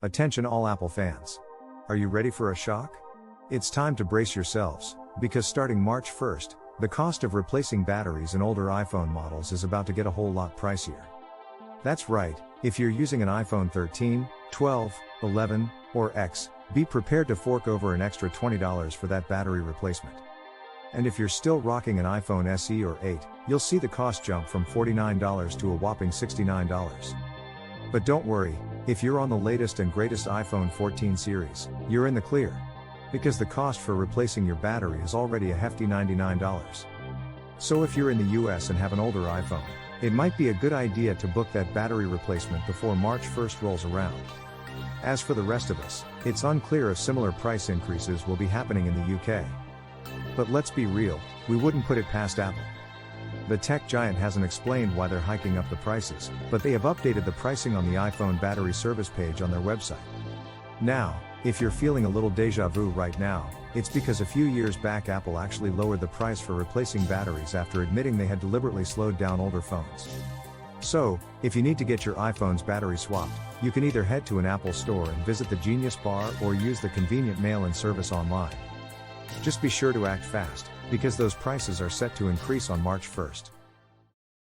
Attention all Apple fans. Are you ready for a shock? It's time to brace yourselves, because starting March 1st, the cost of replacing batteries in older iPhone models is about to get a whole lot pricier. That's right, if you're using an iPhone 13, 12, 11, or X, be prepared to fork over an extra $20 for that battery replacement. And if you're still rocking an iPhone SE or 8, you'll see the cost jump from $49 to a whopping $69. But don't worry, if you're on the latest and greatest iPhone 14 series, you're in the clear. Because the cost for replacing your battery is already a hefty $99. So if you're in the US and have an older iPhone, it might be a good idea to book that battery replacement before March 1st rolls around. As for the rest of us, it's unclear if similar price increases will be happening in the UK. But let's be real, we wouldn't put it past Apple. The tech giant hasn't explained why they're hiking up the prices, but they have updated the pricing on the iPhone battery service page on their website. Now, if you're feeling a little deja vu right now, it's because a few years back Apple actually lowered the price for replacing batteries after admitting they had deliberately slowed down older phones. So, if you need to get your iPhone's battery swapped, you can either head to an Apple store and visit the Genius Bar or use the convenient mail-in service online. Just be sure to act fast, because those prices are set to increase on March 1st.